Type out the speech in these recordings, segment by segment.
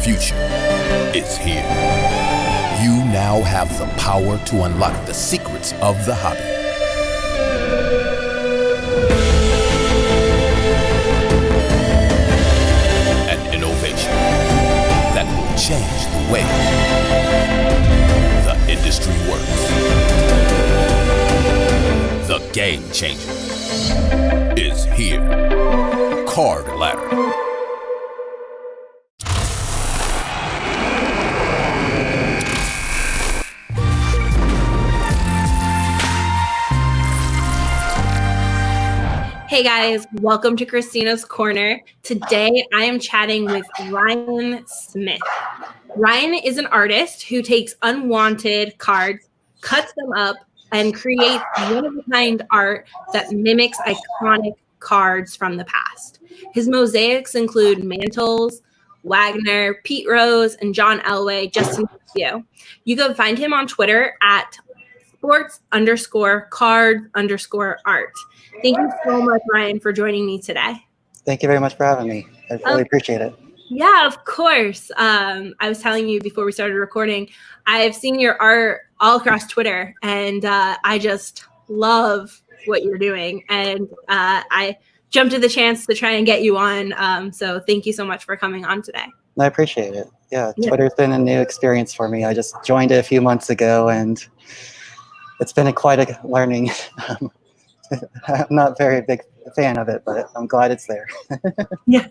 future is here. You now have the power to unlock the secrets of the hobby. An innovation that will change the way the industry works. The game changer is here. Card Ladder. Hey guys, welcome to Kristina's Corner. Today I am chatting with Ryan Smith. Ryan is an artist who takes unwanted cards, cuts them up, and creates one-of-a-kind art that mimics iconic cards from the past. His mosaics include Mantles, Wagner, Pete Rose, and John Elway, just to name a few. You can find him on Twitter at sports_cards_art. Thank you so much, Ryan, for joining me today. Thank you very much for having me. I really appreciate it. Yeah, of course. I was telling you before we started recording, I've seen your art all across Twitter, and I just love what you're doing. And I jumped at the chance to try and get you on. So thank you so much for coming on today. I appreciate it. Yeah, Twitter's been a new experience for me. I just joined it a few months ago, and it's been quite a learning. I'm not very big fan of it, but I'm glad it's there. Yeah.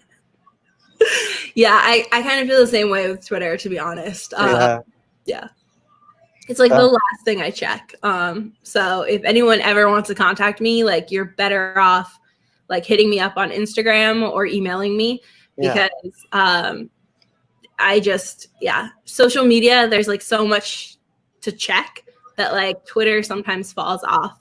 Yeah, I kind of feel the same way with Twitter, to be honest. Yeah. It's like the last thing I check. So if anyone ever wants to contact me, like, you're better off like hitting me up on Instagram or emailing me, because social media, there's like so much to check that like Twitter sometimes falls off,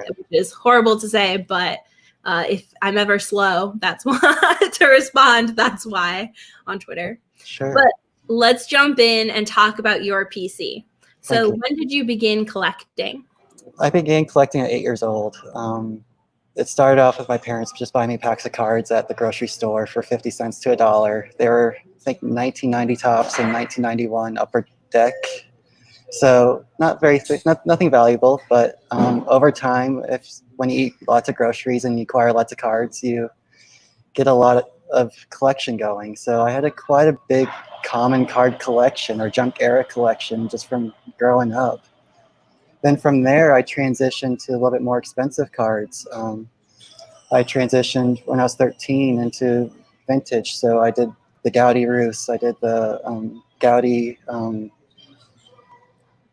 which is horrible to say, but if I'm ever slow, that's why to respond. That's why on Twitter. Sure. But let's jump in and talk about your PC. So when did you begin collecting? I began collecting at 8 years old. It started off with my parents just buying me packs of cards at the grocery store for 50 cents to $1. They were, I think, 1990 tops and 1991 upper deck. So nothing valuable, but over time, when you eat lots of groceries and you acquire lots of cards, you get a lot of collection going. So I had quite a big common card collection or junk era collection just from growing up. Then from there, I transitioned to a little bit more expensive cards. I transitioned when I was 13 into vintage. So I did the Gaudi Rus, I did the Gaudi.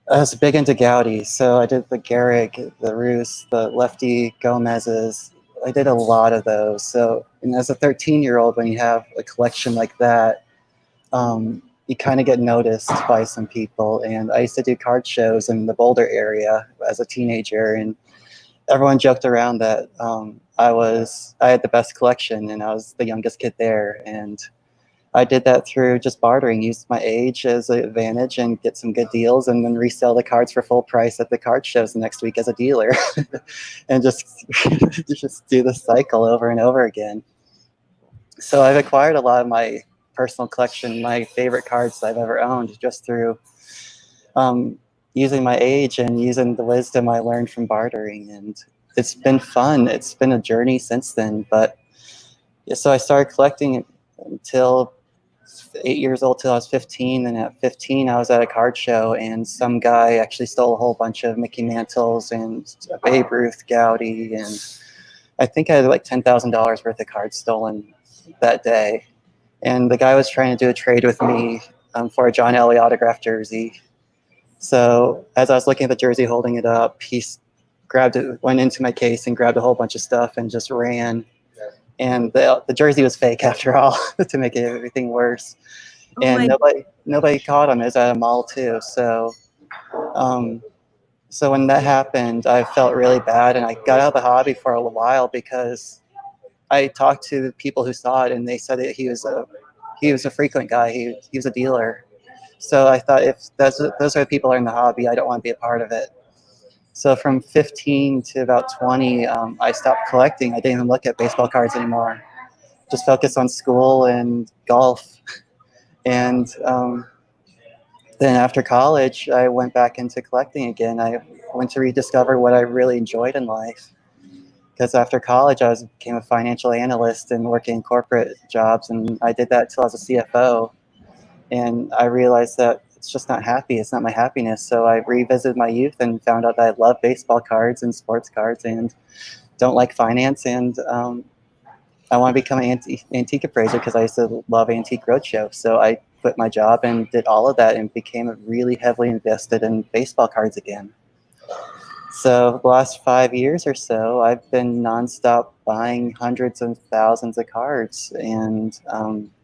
I was big into Gaudi, so I did the Gehrig, the Rus, the Lefty Gomez's. I did a lot of those. So, and as a 13-year-old, when you have a collection like that, you kind of get noticed by some people. And I used to do card shows in the Boulder area as a teenager, and everyone joked around that I had the best collection and I was the youngest kid there. And I did that through just bartering, used my age as an advantage and get some good deals, and then resell the cards for full price at the card shows the next week as a dealer, and just do the cycle over and over again. So I've acquired a lot of my personal collection, my favorite cards I've ever owned, just through using my age and using the wisdom I learned from bartering. And it's been fun. It's been a journey since then. But yeah, so I started collecting until 8 years old till I was 15. And at 15, I was at a card show, and some guy actually stole a whole bunch of Mickey Mantles and Babe Ruth, Gaudi, and I think I had like $10,000 worth of cards stolen that day. And the guy was trying to do a trade with me for a John Elway autographed jersey. So as I was looking at the jersey, holding it up, he grabbed it, went into my case and grabbed a whole bunch of stuff and just ran. And the jersey was fake after all, to make everything worse. And nobody caught him. It was at a mall too. So so when that happened, I felt really bad, and I got out of the hobby for a while because I talked to the people who saw it, and they said that he was a frequent guy. He was a dealer. So I thought, if those are the people who are in the hobby, I don't want to be a part of it. So from 15 to about 20, I stopped collecting. I didn't even look at baseball cards anymore. Just focused on school and golf. And then after college, I went back into collecting again. I went to rediscover what I really enjoyed in life. Because after college, became a financial analyst and working in corporate jobs, and I did that till I was a CFO. And I realized that it's just not happy. It's not my happiness. So I revisited my youth and found out that I love baseball cards and sports cards and don't like finance. And I want to become an antique appraiser because I used to love Antique Roadshow. So I quit my job and did all of that and became really heavily invested in baseball cards again. So the last 5 years or so, I've been nonstop buying hundreds of thousands of cards and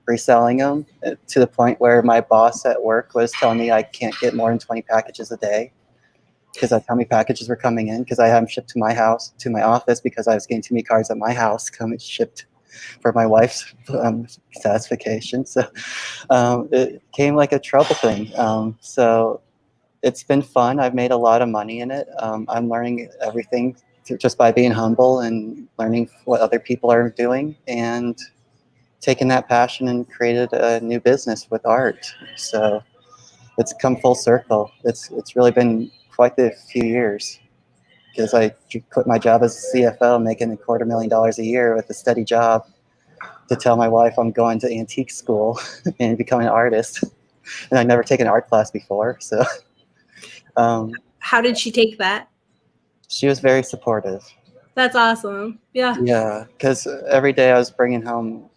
reselling them to the point where my boss at work was telling me I can't get more than 20 packages a day because that's how many packages were coming in, because I had them shipped to my house, to my office, because I was getting too many cards at my house coming shipped for my wife's satisfaction. So it came like a trouble thing. So it's been fun. I've made a lot of money in it. I'm learning everything just by being humble and learning what other people are doing, and taken that passion and created a new business with art. So it's come full circle. It's really been quite a few years, because I quit my job as a CFO making $250,000 a year with a steady job to tell my wife I'm going to antique school and becoming an artist. And I'd never taken an art class before. So how did she take that? She was very supportive. That's awesome. Yeah. Yeah, because every day I was bringing home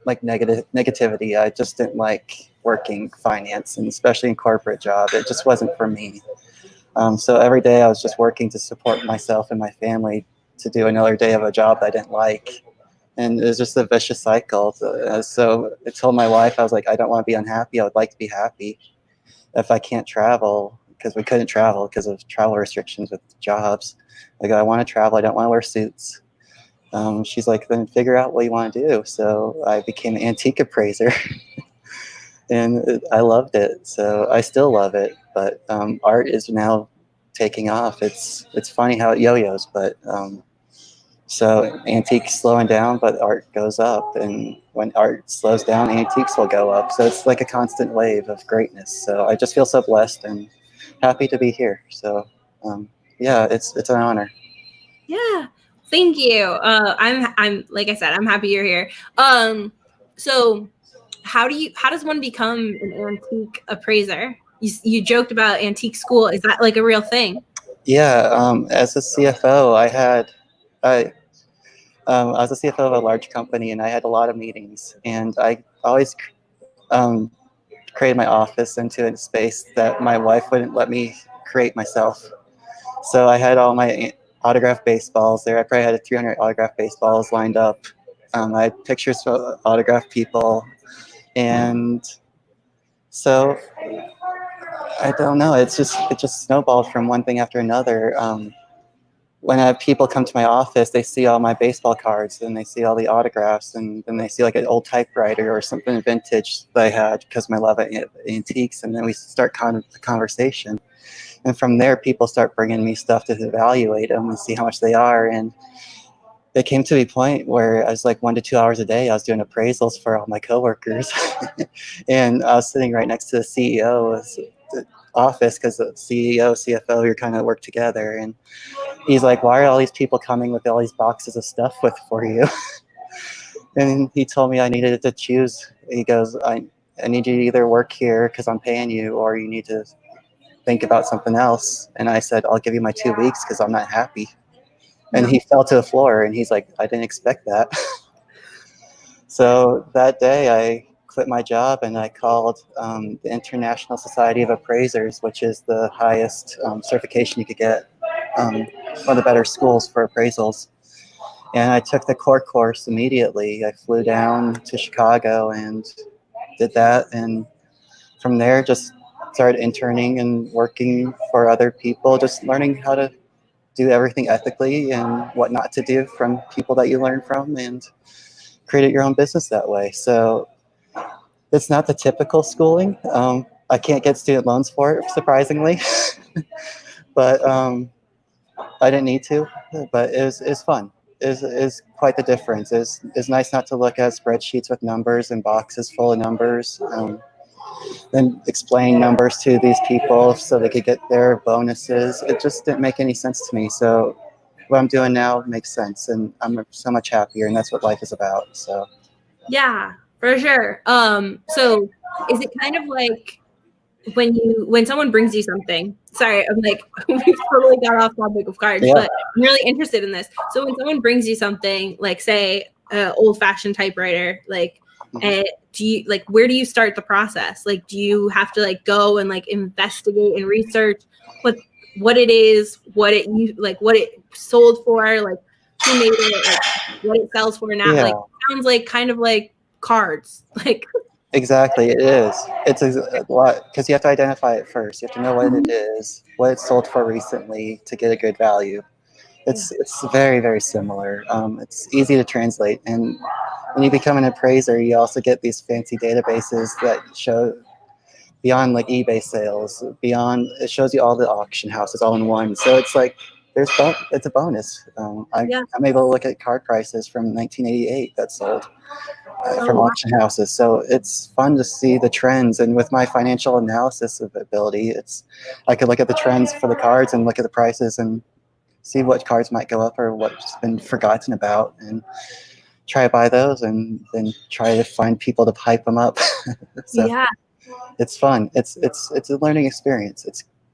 like negativity. I just didn't like working finance, and especially in corporate job. It just wasn't for me. So every day I was just working to support myself and my family to do another day of a job that I didn't like. And it was just a vicious cycle. So I told my wife, I was like, I don't want to be unhappy. I would like to be happy. If I can't travel, because we couldn't travel because of travel restrictions with jobs, I go, I want to travel. I don't want to wear suits. She's like, then figure out what you want to do. So I became an antique appraiser. And I loved it. So I still love it. But art is now taking off. It's funny how it yo-yos, but so antiques slowing down, but art goes up. And when art slows down, antiques will go up. So it's like a constant wave of greatness. So I just feel so blessed and happy to be here. So yeah, it's an honor. Yeah. Thank you. I'm like I said, I'm happy you're here. So how does one become an antique appraiser? You joked about antique school. Is that like a real thing? Yeah. As a CFO, I was a CFO of a large company, and I had a lot of meetings, and I always created my office into a space that my wife wouldn't let me create myself. So I had all my autographed baseballs there. I probably had 300 autographed baseballs lined up. I had pictures of autographed people. And so I don't know. It just snowballed from one thing after another. When I have people come to my office, they see all my baseball cards and they see all the autographs, and then they see like an old typewriter or something vintage that I had because of my love of antiques. And then we start the conversation. And from there, people start bringing me stuff to evaluate them and see how much they are. And it came to a point where I was like 1 to 2 hours a day, I was doing appraisals for all my coworkers. And I was sitting right next to the CEO's office, because the CEO, CFO, you're kind of work together. And he's like, why are all these people coming with all these boxes of stuff for you? And he told me I needed to choose. He goes, I need you to either work here because I'm paying you, or you need to think about something else. And I said, I'll give you my 2 weeks because I'm not happy. And he fell to the floor, and he's like, I didn't expect that. So that day I quit my job and I called the International Society of Appraisers, which is the highest certification you could get, one of the better schools for appraisals. And I took the core course immediately. I flew down to Chicago and did that. And from there, just started interning and working for other people, just learning how to do everything ethically and what not to do from people that you learn from, and create your own business that way. So it's not the typical schooling. I can't get student loans for it, surprisingly, but I didn't need to. But it's fun. Is quite the difference. It's nice not to look at spreadsheets with numbers and boxes full of numbers. then explain numbers to these people so they could get their bonuses. It just didn't make any sense to me. So what I'm doing now makes sense, and I'm so much happier, and that's what life is about. So Yeah, for sure. So is it kind of like when someone brings you something? Sorry, I'm like we've totally got off topic of cards, yeah. but I'm really interested in this. So when someone brings you something, like say old-fashioned typewriter, like do you like where do you start the process? Like, do you have to like go and like investigate and research what it is, what it sold for, like who made it, like what it sells for now? Yeah. Like sounds like kind of like cards, like. Exactly, it is. It's a lot because you have to identify it first. You have to know what it is, what it's sold for recently to get a good value. It's very, very similar. It's easy to translate, and when you become an appraiser, you also get these fancy databases that show beyond like eBay sales, beyond it shows you all the auction houses all in one. So it's like it's a bonus. I'm able to look at card prices from 1988 that sold from auction houses. So it's fun to see the trends. And with my financial analysis ability, I could look at the trends for the cards and look at the prices and see what cards might go up or what's been forgotten about, and try to buy those, and then try to find people to hype them up. So it's fun. It's a learning experience.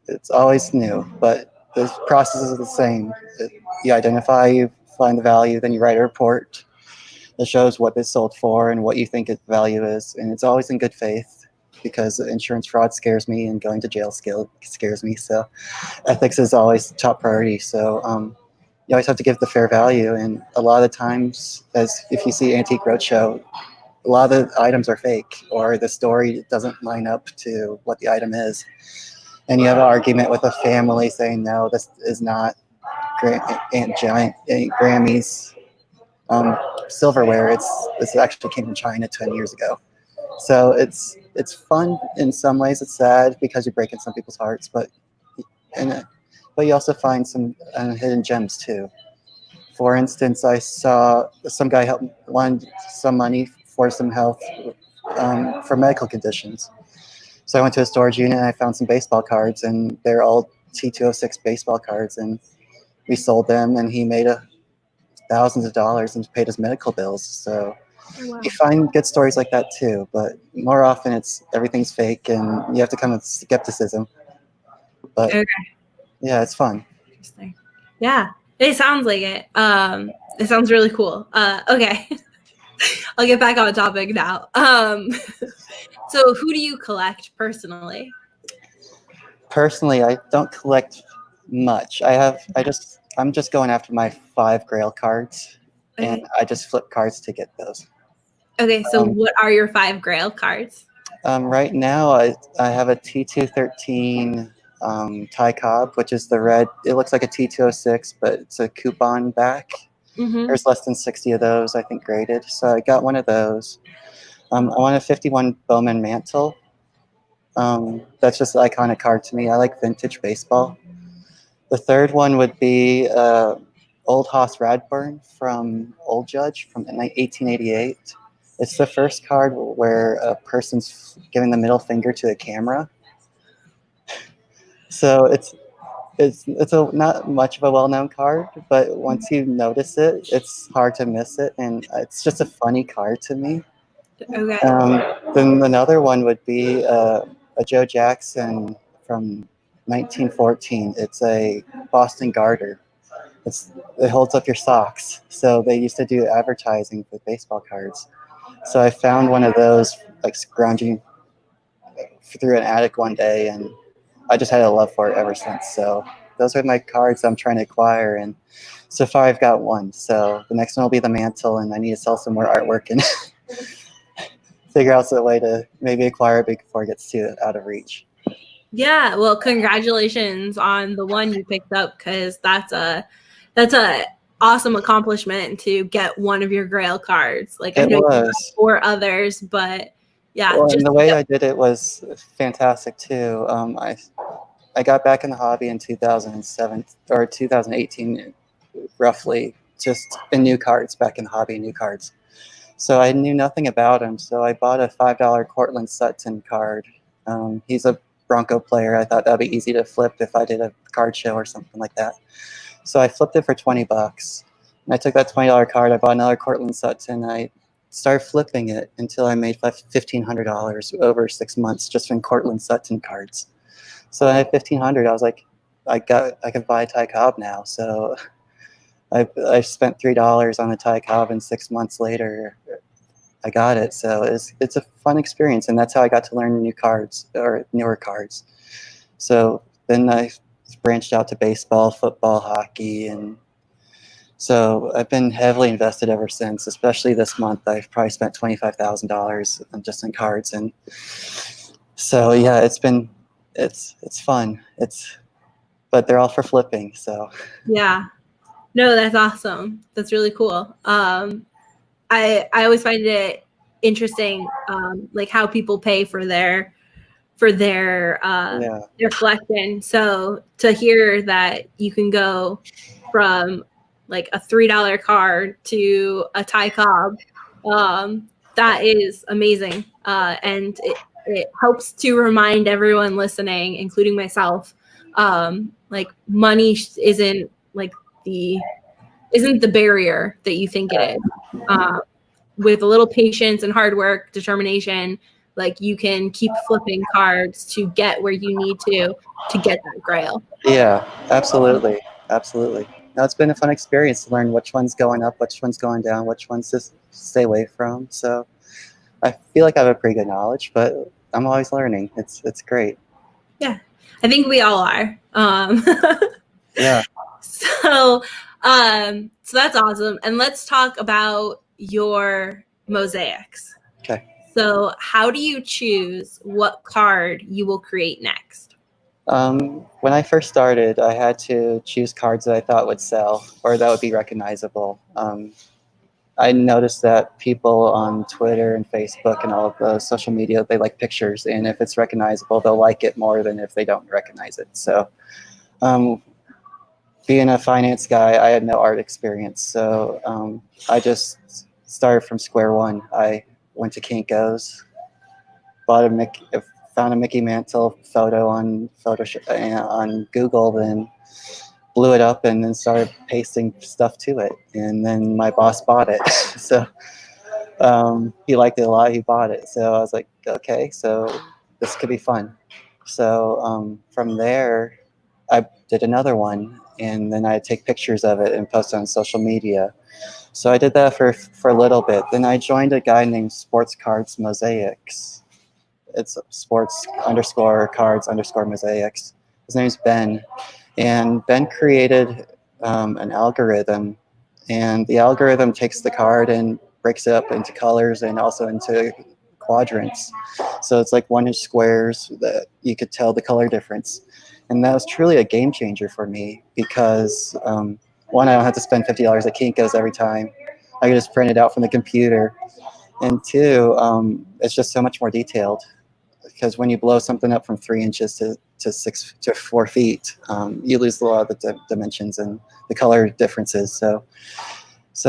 It's always new, but the process is the same. You identify, you find the value, then you write a report that shows what it's sold for and what you think its value is, and it's always in good faith because insurance fraud scares me and going to jail scares me. So ethics is always top priority. So you always have to give the fair value, and a lot of times, as if you see Antique Roadshow, a lot of the items are fake or the story doesn't line up to what the item is, and you have an argument with a family saying no, this is not Aunt Grammy's silverware. This actually came from China 10 years ago. So it's fun in some ways. It's sad because you're breaking some people's hearts, but you also find some hidden gems too. For instance, I saw some guy wanted some money for some health for medical conditions. So I went to a storage unit and I found some baseball cards, and they're all T206 baseball cards, and we sold them, and he made thousands of dollars and paid his medical bills. So you find good stories like that too, but more often everything's fake, and you have to come with skepticism. But yeah, it's fun. Interesting. Yeah, it sounds like it. It sounds really cool. Okay. I'll get back on topic now. So who do you collect personally? Personally, I don't collect much. I'm just going after my 5 Grail cards, and I just flip cards to get those. Okay, so what are your 5 Grail cards? Right now, I have a T213 Ty Cobb, which is the red. It looks like a T206, but it's a coupon back. There's less than 60 of those, I think, graded. So I got one of those. I want a 51 Bowman Mantle. That's just an iconic card to me. I like vintage baseball. The third one would be Old Hoss Radburn from Old Judge from 1888. It's the first card where a person's giving the middle finger to the camera. So it's not much of a well-known card, but once you notice it, it's hard to miss it, and it's just a funny card to me. Then another one would be a Joe Jackson from 1914. It's a Boston Garter. It holds up your socks. So they used to do advertising for baseball cards. So I found one of those like scrounging through an attic one day, and I just had a love for it ever since. So those are my cards I'm trying to acquire, and so far I've got one. So the next one will be the mantle, and I need to sell some more artwork and figure out some way to maybe acquire it before it gets too out of reach. Yeah, well, congratulations on the one you picked up, because that's a awesome accomplishment to get one of your Grail cards. Like I know you have 4 others, but yeah. Well, and the way I did it was fantastic too. I got back in the hobby in 2007 or 2018, roughly, just in new cards, back in the hobby, new cards. So I knew nothing about them. So I bought a $5 Cortland Sutton card He's a Bronco player. I thought that'd be easy to flip if I did a card show or something like that. So I flipped it for $20. And I took that $20 card. I bought another Cortland Sutton. I started flipping it until I made $1,500 over 6 months just from Cortland Sutton cards. So I had $1,500. I was like, I could buy a Ty Cobb now. So I spent $3 on a Ty Cobb, and 6 months later, I got it. So it's a fun experience, and that's how I got to learn new cards or newer cards. So then I branched out to baseball, football, hockey, and so I've been heavily invested ever since. Especially this month, I've probably spent $25,000 just in cards, and so yeah, it's fun. But they're all for flipping. So Yeah. No, that's awesome. That's really cool. I always find it interesting, like how people pay for their collection. So to hear that you can go from like a $3 card to a Ty Cobb, that is amazing, and it helps to remind everyone listening, including myself, like money isn't the barrier that you think it is. With a little patience and hard work, determination, like you can keep flipping cards to get where you need to get that grail. yeah, absolutely. Now it's been a fun experience to learn which one's going up, which one's going down, which ones to stay away from. So I feel like I have a pretty good knowledge, but I'm always learning. It's great. Yeah, I think we all are. Yeah. So that's awesome. And let's talk about your mosaics. Okay. So how do you choose what card you will create next? When I first started, I had to choose cards that I thought would sell or that would be recognizable. I noticed that people on Twitter and Facebook and all of the social media, they like pictures, and if it's recognizable, they'll like it more than if they don't recognize it. So being a finance guy, I had no art experience, so I just started from square one. I went to Kinko's, found a Mickey Mantle photo on Photoshop on Google, then blew it up and then started pasting stuff to it. And then my boss bought it, so he liked it a lot. He bought it, so I was like, okay, so this could be fun. So from there, I did another one, and then I'd take pictures of it and post it on social media. So I did that for a little bit. Then I joined a guy named Sports Cards Mosaics. It's sports_cards_mosaics. His name's Ben. And Ben created an algorithm. And the algorithm takes the card and breaks it up into colors and also into quadrants. So it's like 1-inch squares that you could tell the color difference. And that was truly a game changer for me because, one, I don't have to spend $50 at Kinko's every time. I can just print it out from the computer. And two, it's just so much more detailed because when you blow something up from 3 inches to 4 feet, you lose a lot of the dimensions and the color differences. So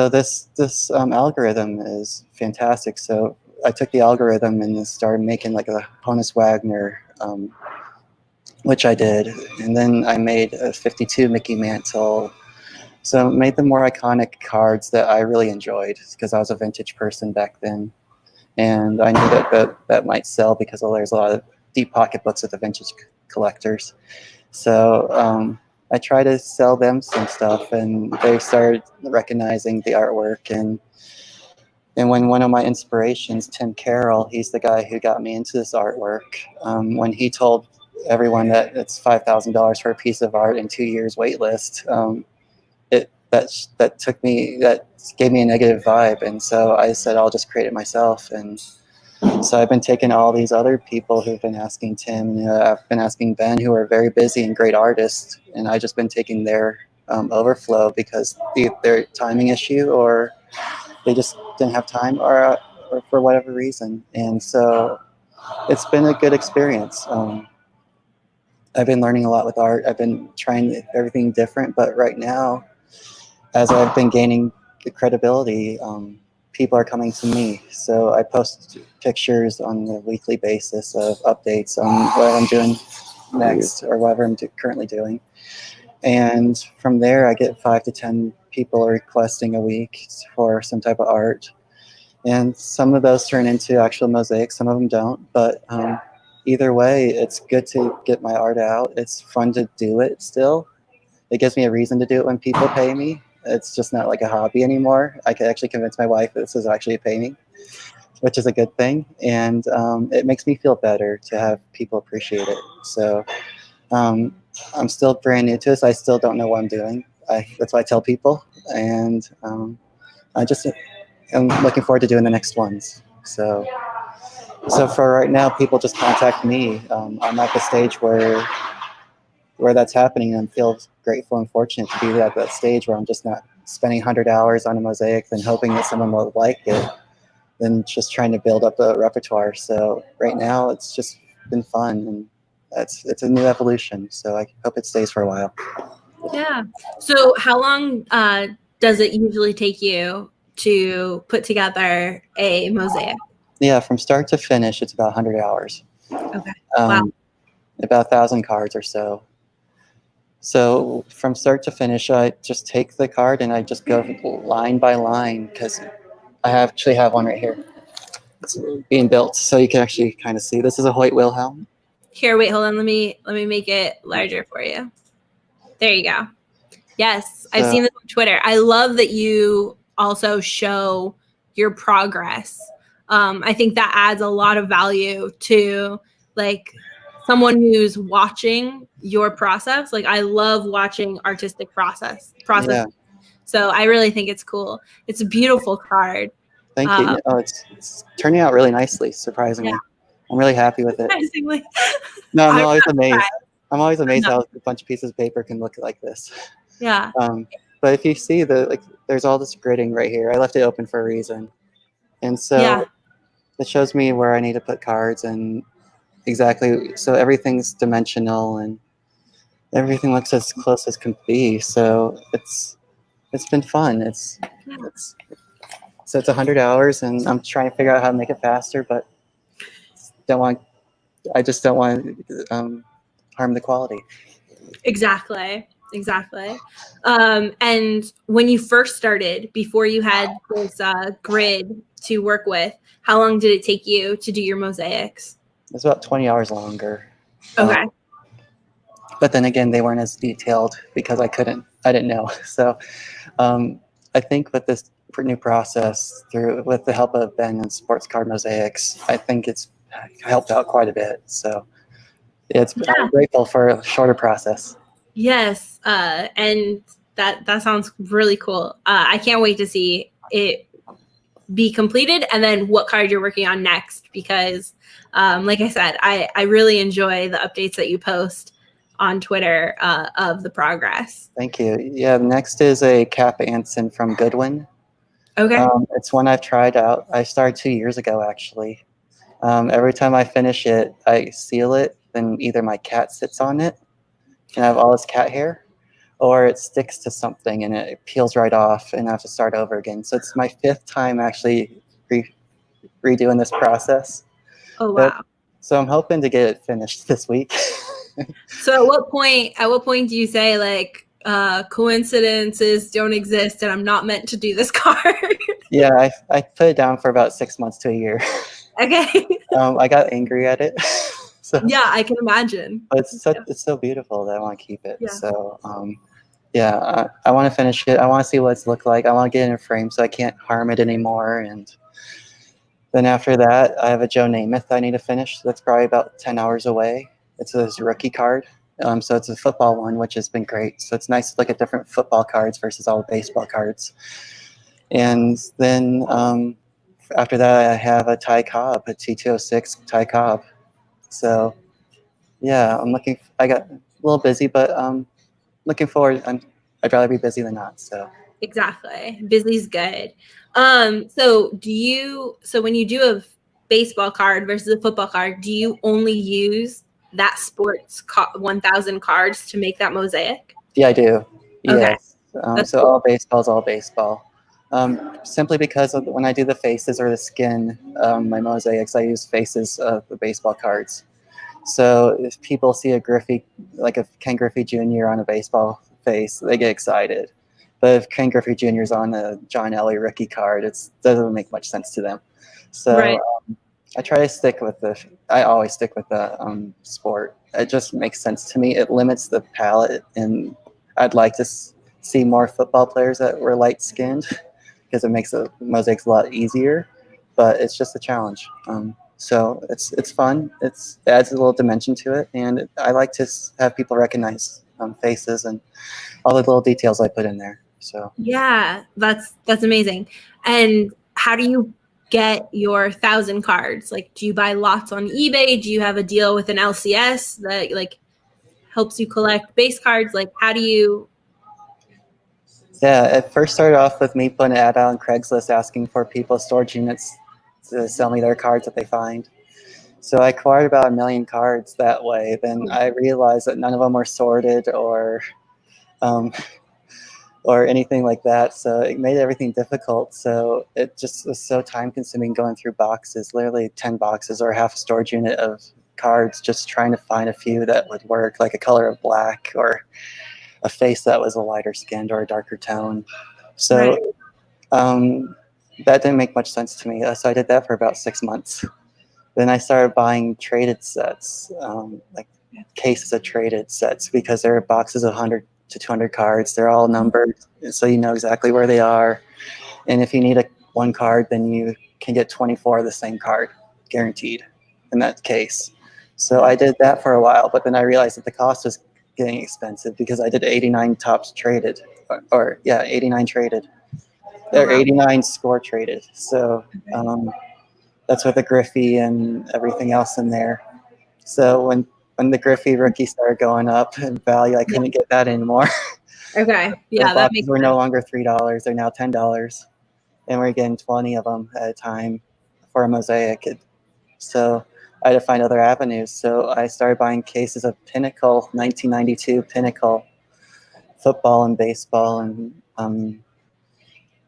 this algorithm is fantastic. So I took the algorithm and started making like a Honus Wagner, which I did, and then I made a 52 Mickey Mantle. So made the more iconic cards that I really enjoyed because I was a vintage person back then, and I knew that might sell because there's a lot of deep pocketbooks with the vintage collectors. So I tried to sell them some stuff, and they started recognizing the artwork. And when one of my inspirations, Tim Carroll, he's the guy who got me into this artwork. When he told everyone that it's $5,000 for a piece of art and 2 years wait list, that gave me a negative vibe, and so I said I'll just create it myself. And so I've been taking all these other people who've been asking Tim, I've been asking Ben, who are very busy and great artists, and I just been taking their overflow because their timing issue or they just didn't have time or for whatever reason. And so it's been a good experience. I've been learning a lot with art. I've been trying everything different, but right now, as I've been gaining credibility, people are coming to me. So I post pictures on a weekly basis of updates on what I'm doing next or whatever I'm currently doing. And from there, I get 5 to 10 people requesting a week for some type of art. And some of those turn into actual mosaics, some of them don't. But either way, it's good to get my art out. It's fun to do it still. It gives me a reason to do it when people pay me. It's just not like a hobby anymore. I can actually convince my wife that this is actually a paying, which is a good thing. And it makes me feel better to have people appreciate it. So I'm still brand new to this. I still don't know what I'm doing. That's what I tell people. And I'm looking forward to doing the next ones. So for right now, people just contact me. I'm at the stage where that's happening, and feel grateful and fortunate to be at that stage where I'm just not spending 100 hours on a mosaic and hoping that someone will like it, than just trying to build up a repertoire. So right now, it's just been fun, and it's a new evolution. So I hope it stays for a while. Yeah. So how long does it usually take you to put together a mosaic? Yeah, from start to finish, it's about 100 hours. Okay. Wow. About 1,000 cards or so. So from start to finish, I just take the card and I just go line by line, because I actually have one right here. It's being built, so you can actually kind of see. This is a Hoyt Wilhelm. Here, wait, hold on. Let me make it larger for you. There you go. Yes, I've seen this on Twitter. I love that you also show your progress. I think that adds a lot of value to like someone who's watching your process. Like I love watching artistic process. Yeah. So I really think it's cool. It's a beautiful card. Thank you. Oh, it's turning out really nicely, surprisingly. Yeah. I'm really happy with it. Surprisingly. No, I'm always amazed. I'm always amazed how a bunch of pieces of paper can look like this. Yeah. But if you see there's all this gridding right here. I left it open for a reason. And so it shows me where I need to put cards, and exactly, so everything's dimensional and everything looks as close as can be. So it's been fun. It's 100 hours, and I'm trying to figure out how to make it faster, but I just don't want to harm the quality. Exactly. And when you first started, before you had this grid to work with, how long did it take you to do your mosaics? It was about 20 hours longer. Okay. But then again, they weren't as detailed because I didn't know. So I think with this new process, with the help of Ben and Sports Card Mosaics, I think it's helped out quite a bit. So I'm grateful for a shorter process. Yes, and that sounds really cool. I can't wait to see it be completed, and then what card you're working on next, because like I said, I really enjoy the updates that you post on Twitter of the progress. Thank you. Yeah, next is a Cap Anson from Goodwin. Okay. It's one I've tried out. I started 2 years ago, actually. Every time I finish it, I seal it, then either my cat sits on it and I have all this cat hair, or it sticks to something and it peels right off and I have to start over again. So it's my 5th time actually redoing this process. Oh, wow. So I'm hoping to get it finished this week. So at what point do you say, like, coincidences don't exist and I'm not meant to do this card? Yeah, I put it down for about 6 months to a year. Okay. I got angry at it. So, yeah, I can imagine. But it's so beautiful that I want to keep it. Yeah. So I want to finish it. I want to see what it's looked like. I want to get it in a frame so I can't harm it anymore. And then after that, I have a Joe Namath I need to finish. That's probably about 10 hours away. It's his rookie card. So it's a football one, which has been great. So it's nice to look at different football cards versus all the baseball cards. And then after that, I have a Ty Cobb, a T206 Ty Cobb. So yeah, I got a little busy, but looking forward. I'd rather be busy than not. So exactly, busy's good. So when you do a baseball card versus a football card, do you only use that sports 1,000 cards to make that mosaic? Yeah, I do. Okay. Yes. So cool. All baseball is all baseball. Simply because of when I do the faces or the skin, my mosaics, I use faces of the baseball cards. So if people see a Griffey, like a Ken Griffey Jr. on a baseball face, they get excited. But if Ken Griffey Jr. is on a John Elway rookie card, it doesn't make much sense to them. So Right. I try to stick with I always stick with the sport. It just makes sense to me. It limits the palette, and I'd like to see more football players that were light skinned because it makes the mosaics a lot easier. But it's just a challenge. So it's fun. It adds a little dimension to it, and I like to have people recognize faces and all the little details I put in there. So Yeah, that's amazing. And how do you get your 1,000 cards? Like, do you buy lots on eBay? Do you have a deal with an LCS that like helps you collect base cards? Like, how do you? yeah, it first started off with me putting an ad out on Craigslist asking for people's storage units to sell me their cards that they find. So I acquired about 1 million cards that way. Then I realized that none of them were sorted um, or anything like that. So it made everything difficult. So it just was so time consuming going through boxes, literally 10 boxes or half a storage unit of cards, just trying to find a few that would work, like a color of black or a face that was a lighter skinned or a darker tone. So Right. that didn't make much sense to me. So I did that for about 6 months. Then I started buying traded sets, like cases of traded sets, because there are boxes of 100 to 200 cards. They're all numbered, so you know exactly where they are. And if you need one card, then you can get 24 of the same card, guaranteed, in that case. So I did that for a while, but then I realized that the cost was getting expensive because I did 89 tops traded, or 89 traded. Oh, Or wow. 89 score traded. So that's with the Griffey and everything else in there. So when the Griffey rookie started going up in value, I couldn't get that anymore. Okay. The Yeah, that boxes makes were sense. no longer $3; they're now $10, and we're getting 20 of them at a time for a mosaic. So I had to find other avenues. So I started buying cases of Pinnacle 1992 Pinnacle football and baseball,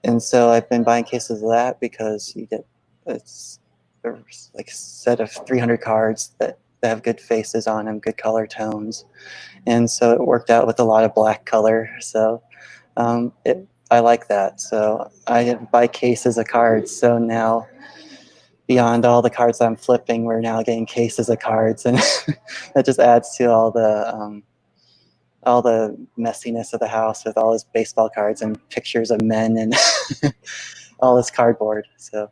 and so I've been buying cases of that because you get it's like a set of 300 cards that have good faces on them, good color tones, and so it worked out with a lot of black color. So I like that. So I buy cases of cards. So now, beyond all the cards I'm flipping, we're now getting cases of cards, and that just adds to all the messiness of the house with all his baseball cards and pictures of men and all this cardboard. So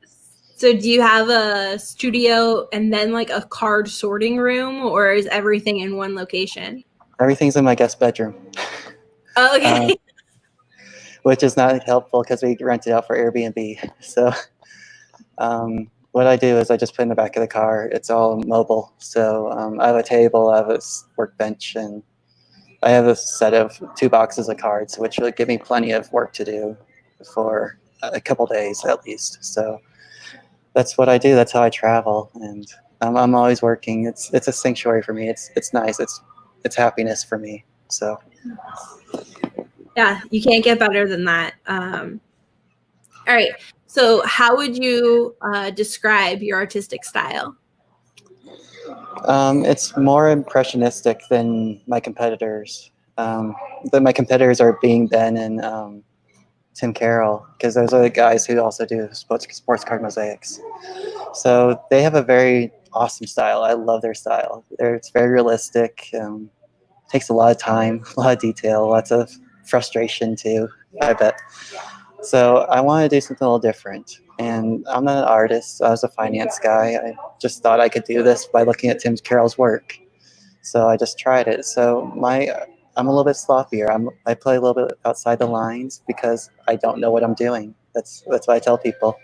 So do you have a studio and then like a card sorting room, or is everything in one location? everything's in my guest bedroom, Oh, okay. which is not helpful because we rent it out for Airbnb. So what I do is I just put in the back of the car. It's all mobile. So I have a table, I have a workbench, and I have a set of 2 boxes of cards, which will give me plenty of work to do for a couple days at least. So that's what I do. That's how I travel, and I'm always working. It's a sanctuary for me. It's nice. It's happiness for me. So Yeah, you can't get better than that. All right. So how would you describe your artistic style? it's more impressionistic than my competitors. My competitors are Being Ben and Tim Carroll, because those are the guys who also do sports card mosaics. So they have a very awesome style. I love their style. It's very realistic. Takes a lot of time, a lot of detail, lots of frustration too, I bet. So I want to do something a little different. And I'm not an artist. I was a finance guy. I just thought I could do this by looking at Tim Carroll's work. So I just tried it. So I'm a little bit sloppier. I play a little bit outside the lines because I don't know what I'm doing. That's what I tell people.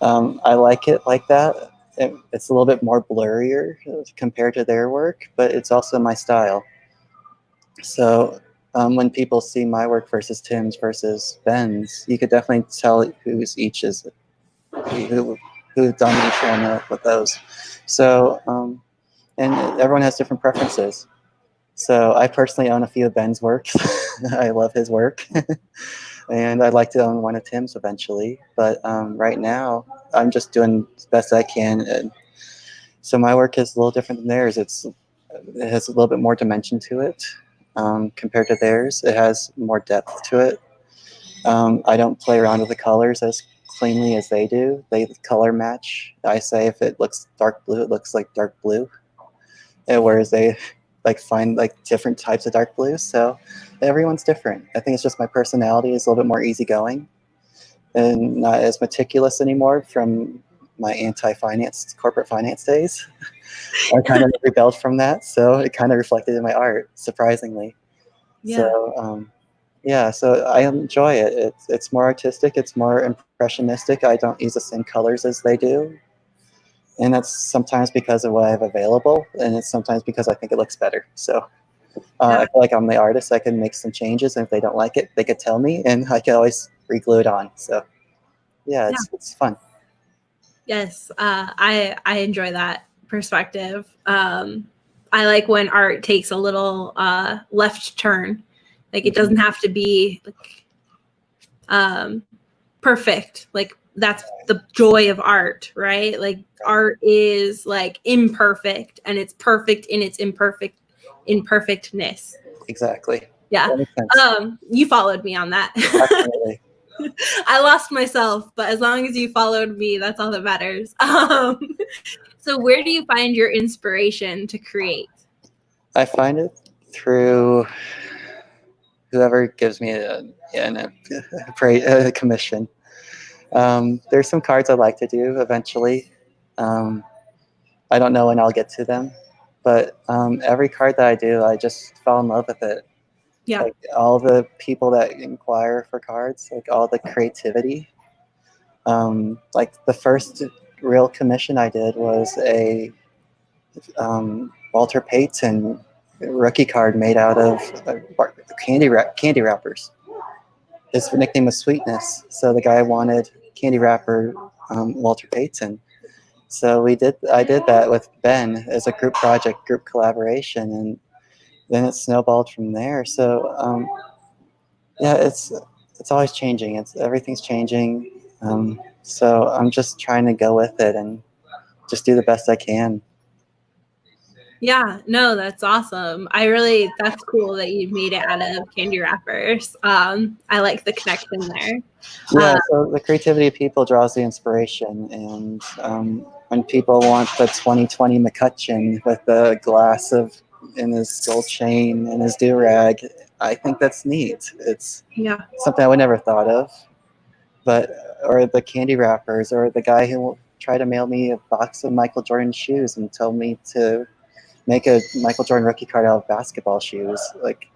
I like it like that. It's a little bit more blurrier compared to their work, but it's also my style. So when people see my work versus Tim's versus Ben's, you could definitely tell who's done each one with those. So and everyone has different preferences. So I personally own a few of Ben's works. I love his work. And I'd like to own one of Tim's eventually. But right now, I'm just doing the best I can. And so my work is a little different than theirs. It has a little bit more dimension to it compared to theirs. It has more depth to it. I don't play around with the colors as cleanly as they do. They color match. I say if it looks dark blue, it looks like dark blue. Whereas they like find like different types of dark blue. So everyone's different. I think it's just my personality is a little bit more easygoing and not as meticulous anymore from my anti-finance corporate finance days. I kind of rebelled from that, so it kind of reflected in my art, surprisingly. Yeah. So so I enjoy it. It's more artistic. It's more impressionistic. I don't use the same colors as they do. And that's sometimes because of what I have available, and it's sometimes because I think it looks better. So I feel like I'm the artist. I can make some changes, and if they don't like it, they could tell me, and I can always re-glue it on. So it's fun. Yes, I enjoy that perspective. I like when art takes a little left turn. Like it doesn't have to be like perfect. Like that's the joy of art, right? Like art is like imperfect, and it's perfect in its imperfectness. Exactly. Yeah. That makes sense. You followed me on that. Definitely. I lost myself, but as long as you followed me, that's all that matters. So where do you find your inspiration to create? I find it through whoever gives me a commission. There's some cards I'd like to do eventually. I don't know when I'll get to them, but every card that I do, I just fall in love with it. Yeah. Like all the people that inquire for cards, like all the creativity. Like the first real commission I did was a Walter Payton rookie card made out of candy wrappers. His nickname was Sweetness, so the guy wanted candy wrapper Walter Payton. So I did that with Ben as a group project, group collaboration, and then it snowballed from there. So it's always changing. Everything's changing. So I'm just trying to go with it and just do the best I can. Yeah, no, that's awesome. That's cool that you made it out of candy wrappers. I like the connection there. Yeah, so the creativity of people draws the inspiration, and when people want the 2020 McCutcheon with the glass in his gold chain and his do-rag, I think that's neat. It's something I would never thought of, or the candy wrappers, or the guy who tried to mail me a box of Michael Jordan shoes and told me to make a Michael Jordan rookie card out of basketball shoes. Like,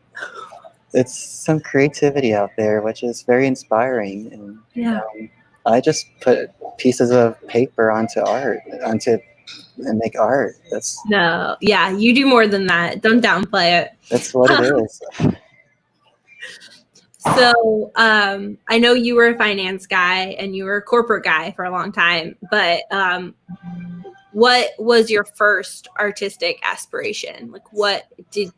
it's some creativity out there, which is very inspiring. And I just put pieces of paper onto and make art. You do more than that. Don't downplay it. That's what it is. So I know you were a finance guy and you were a corporate guy for a long time, but what was your first artistic aspiration? Like, what did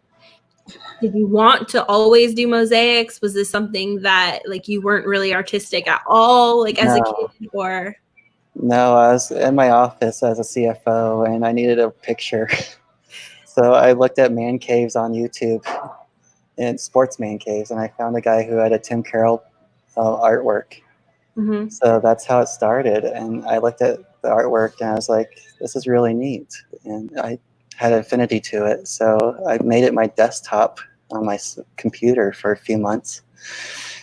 you want to always do mosaics? Was this something that like you weren't really artistic at all, like as a kid, or? No, I was in my office as a CFO and I needed a picture. So I looked at man caves on YouTube and sports man caves, and I found a guy who had a Tim Carroll artwork. Mm-hmm. So that's how it started. And I looked at the artwork and I was like, this is really neat. And I had an affinity to it. So I made it my desktop on my computer for a few months.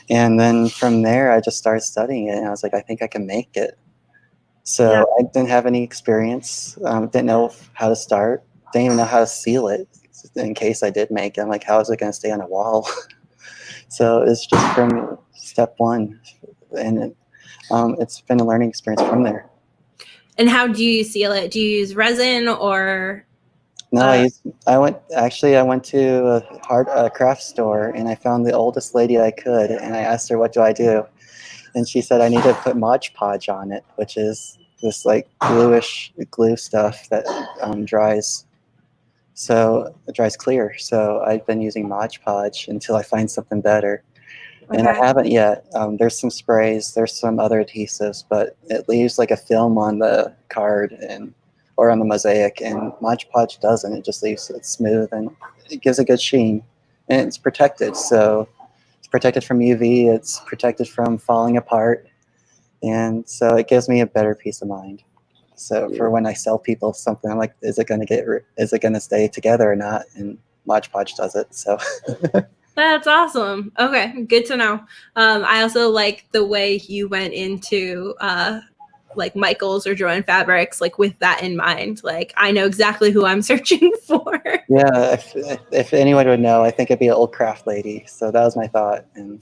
And then from there, I just started studying it. And I was like, I think I can make it. So I didn't have any experience, didn't know how to start, didn't even know how to seal it in case I did make it. I'm like, how is it going to stay on a wall? So it's just from step one. And it's been a learning experience from there. And how do you seal it? Do you use resin or? No, I went to a craft store and I found the oldest lady I could, and I asked her, what do I do? And she said, I need to put Mod Podge on it, which is this like bluish glue stuff that dries. So it dries clear. So I've been using Mod Podge until I find something better. And I Okay. haven't yet. There's some sprays, there's some other adhesives, but it leaves like a film on the card or on the mosaic, and Mod Podge doesn't. It just leaves it smooth and it gives a good sheen, and it's protected. So it's protected from UV. It's protected from falling apart, and so it gives me a better peace of mind. So for when I sell people something, I'm like, is it going to stay together or not? And Mod Podge does it. So. That's awesome. Okay, good to know. I also like the way you went into like Michaels or Joanne Fabrics, like with that in mind. Like I know exactly who I'm searching for. Yeah, if anyone would know, I think it'd be an old craft lady. So that was my thought, and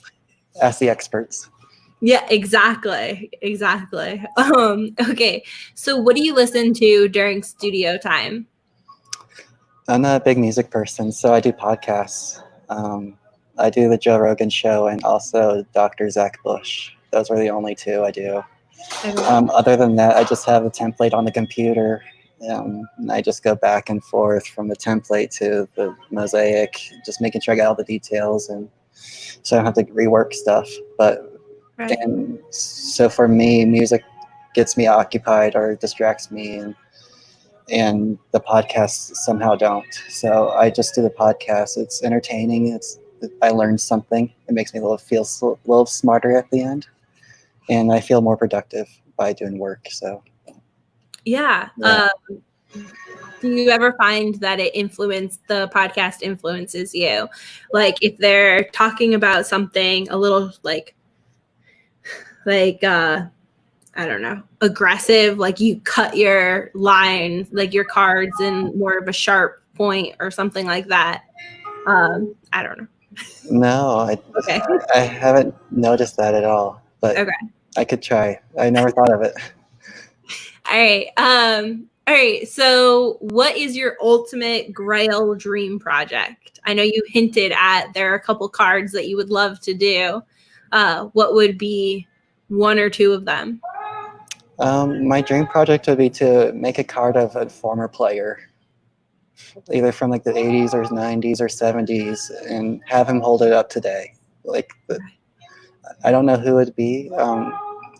ask the experts. Yeah, exactly. Okay, so what do you listen to during studio time? I'm not a big music person, so I do podcasts. I do the Joe Rogan show and also Dr. Zach Bush. Those are the only two I do. Other than that, I just have a template on the computer. And I just go back and forth from the template to the mosaic, just making sure I got all the details, and so I don't have to rework stuff. And so for me, music gets me occupied or distracts me, and the podcasts somehow don't. So I just do the podcast. It's entertaining. I learned something. It makes me feel a little smarter at the end, and I feel more productive by doing work. So yeah. Do you ever find that the podcast influences you? Like if they're talking about something a little like I don't know, aggressive, like you cut your line, like your cards in more of a sharp point or something like that. I don't know. no, Okay. I haven't noticed that at all, but Okay. I could try. I never thought of it. All right. All right. So what is your ultimate Grail dream project? I know you hinted at there are a couple cards that you would love to do. What would be one or two of them? My dream project would be to make a card of a former player, either from like the 80s or 90s or 70s, and have him hold it up today. I don't know who it'd be.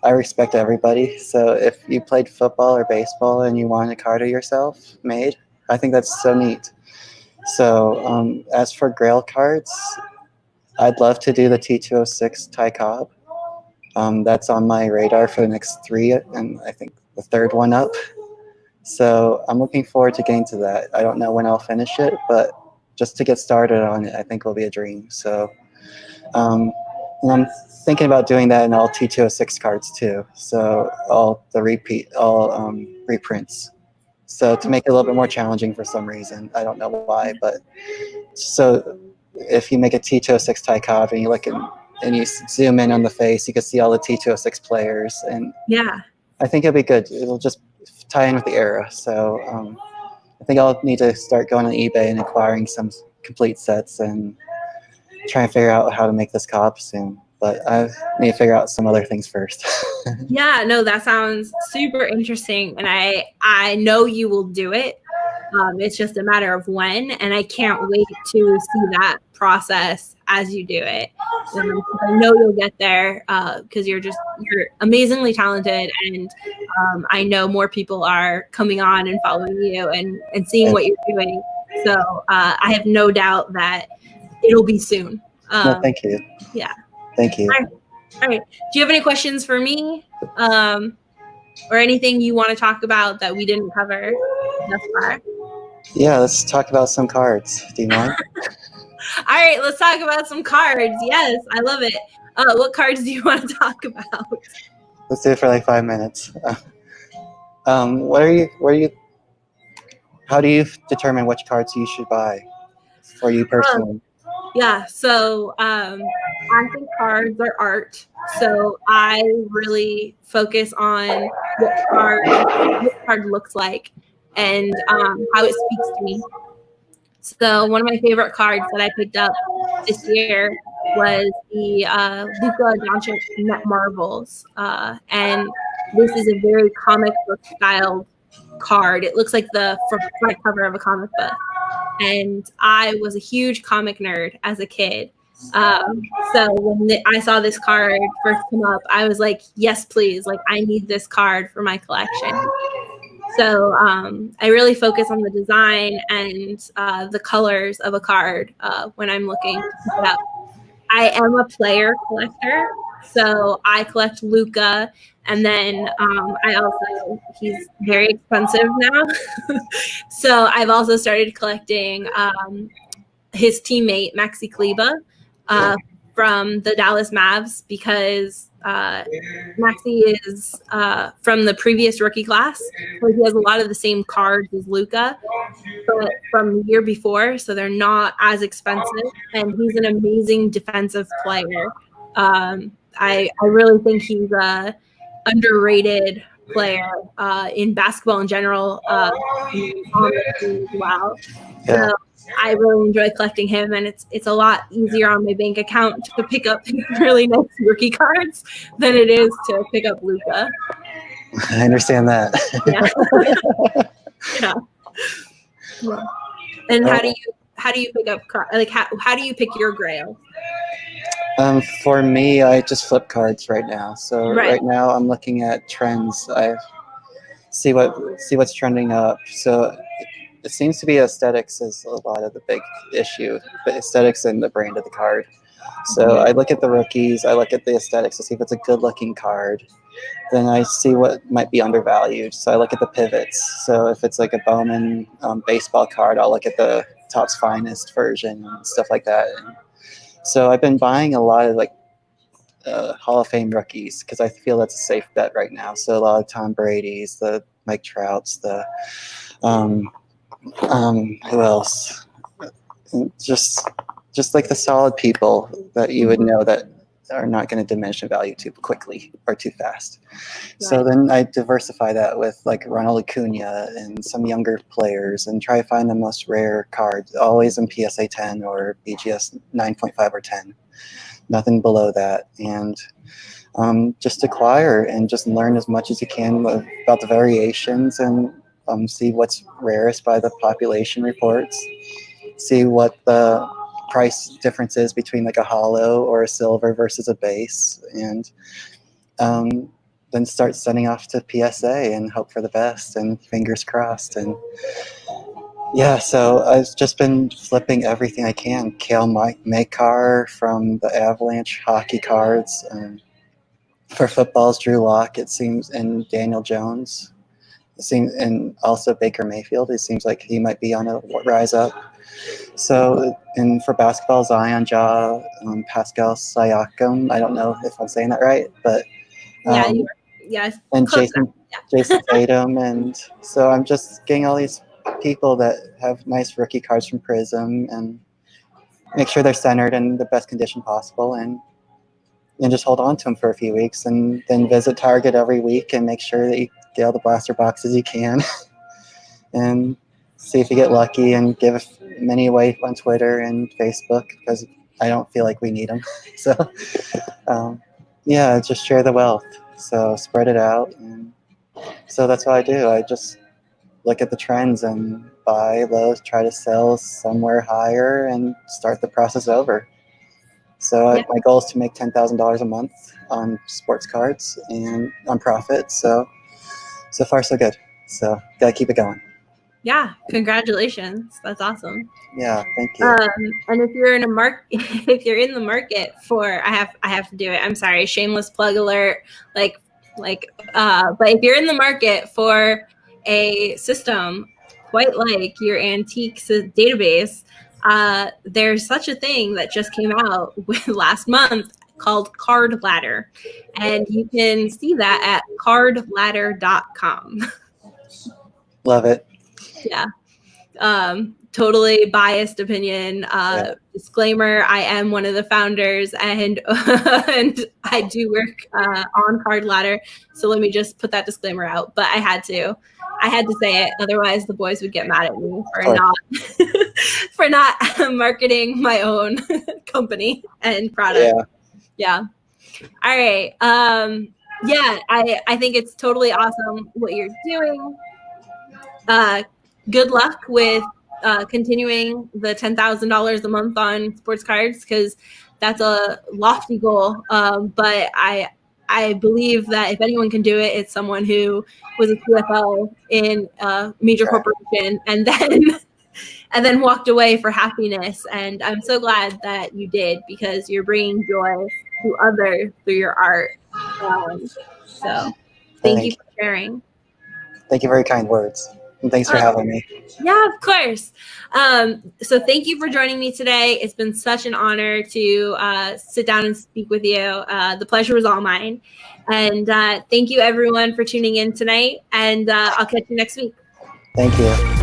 I respect everybody. So if you played football or baseball and you want a card of yourself made, I think that's so neat. So as for Grail cards, I'd love to do the T206 Ty Cobb. That's on my radar for the next 3, and I think the third one up. So I'm looking forward to getting to that. I don't know when I'll finish it, but just to get started on it, I think will be a dream. So and I'm thinking about doing that in all T206 cards too. So all reprints. So to make it a little bit more challenging for some reason. I don't know why, but so if you make a T206 Ty Cobb and you look and you zoom in on the face, you can see all the T206 players, and Yeah. I think it'll be good. It'll just tie in with the era. So I think I'll need to start going on eBay and acquiring some complete sets and try and figure out how to make this Cobb soon. But I need to figure out some other things first. Yeah, no, that sounds super interesting. And I know you will do it. It's just a matter of when. And I can't wait to see that process as you do it. I know you'll get there because you're amazingly talented. And I know more people are coming on and following you and seeing what you're doing. So I have no doubt that it'll be soon. No, thank you. Yeah. Thank you. All right. Do you have any questions for me? Or anything you want to talk about that we didn't cover thus far? Yeah, let's talk about some cards. Do you mind? All right, let's talk about some cards. Yes, I love it. What cards do you want to talk about? Let's do it for like 5 minutes. How do you determine which cards you should buy for you personally? Yeah, so I think cards are art. So I really focus on what card looks like and how it speaks to me. So one of my favorite cards that I picked up this year was the Luka Doncic Net Marvels. And this is a very comic book styled card. It looks like the front cover of a comic book. And I was a huge comic nerd as a kid. So when I saw this card first come up, I was like, yes, please. Like, I need this card for my collection. So I really focus on the design and the colors of a card when I'm looking to pick it up. I am a player collector, so I collect Luca, and then he's very expensive now. So I've also started collecting his teammate Maxi Kleber from the Dallas Mavs, because Maxi is from the previous rookie class, so he has a lot of the same cards as Luca, but from the year before, so they're not as expensive, and he's an amazing defensive player. I really think he's a underrated player in basketball in general, on the team as well. Yeah. So I really enjoy collecting him, and it's a lot easier on my bank account to pick up really nice rookie cards than it is to pick up Luca. I understand that. Yeah. Yeah. And how do you pick up like how do you pick your grail? For me, I just flip cards right now. So Right. right now I'm looking at trends. I see what's trending up. So it seems to be aesthetics is a lot of the big issue, but aesthetics and the brand of the card. So I look at the rookies, I look at the aesthetics to see if it's a good looking card. Then I see what might be undervalued. So I look at the pivots. So if it's like a Bowman baseball card, I'll look at the Topps Finest version and stuff like that. And so I've been buying a lot of like Hall of Fame rookies because I feel that's a safe bet right now. So a lot of Tom Brady's, the Mike Trout's, the who else? Just like the solid people that you would know that are not going to diminish in value too quickly or too fast. Right. So then I diversify that with like Ronald Acuna and some younger players and try to find the most rare cards, always in PSA 10 or BGS 9.5 or 10. Nothing below that. And just acquire and just learn as much as you can about the variations and see what's rarest by the population reports. See what the price difference is between like a hollow or a silver versus a base, and then start sending off to PSA and hope for the best and fingers crossed. And yeah, so I've just been flipping everything I can. Kale Makar from the Avalanche hockey cards. For footballs, Drew Lock, it seems, and Daniel Jones. It seems, and also Baker Mayfield. It seems like he might be on a rise up. So, and for basketball, Zion Ja, Pascal Siakam. I don't know if I'm saying that right, but yeah, and Jason Tatum, and so I'm just getting all these people that have nice rookie cards from Prism and make sure they're centered in the best condition possible, and just hold on to them for a few weeks, and then visit Target every week and make sure that you get all the blaster boxes you can, and see if you get lucky and give many away on Twitter and Facebook because I don't feel like we need them. So, yeah, just share the wealth. So spread it out. And so that's what I do. I just look at the trends and buy low, try to sell somewhere higher, and start the process over. So my goal is to make $10,000 a month on sports cards and on profit. So far so good. So gotta keep it going. Yeah, congratulations. That's awesome. Yeah, thank you. And if you're in the market for, I have to do it. I'm sorry, shameless plug alert. But if you're in the market for a system quite like your Antiques database, there's such a thing that just came out last month called Card Ladder, and you can see that at cardladder.com. Love it. Yeah. Totally biased opinion. Disclaimer, I am one of the founders, and and I do work on Card Ladder. So let me just put that disclaimer out. But I had to say it, otherwise the boys would get mad at me for not marketing my own company and product. Yeah. All right. I think it's totally awesome what you're doing. Good luck with continuing the $10,000 a month on sports cards, because that's a lofty goal. But I believe that if anyone can do it, it's someone who was a CFO in a major corporation and then walked away for happiness. And I'm so glad that you did, because you're bringing joy to others through your art. So thank you for sharing. Thank you. Very kind words. And thanks for having me. Yeah, of course. So thank you for joining me today. It's been such an honor to sit down and speak with you. The pleasure was all mine. And thank you, everyone, for tuning in tonight. And I'll catch you next week. Thank you.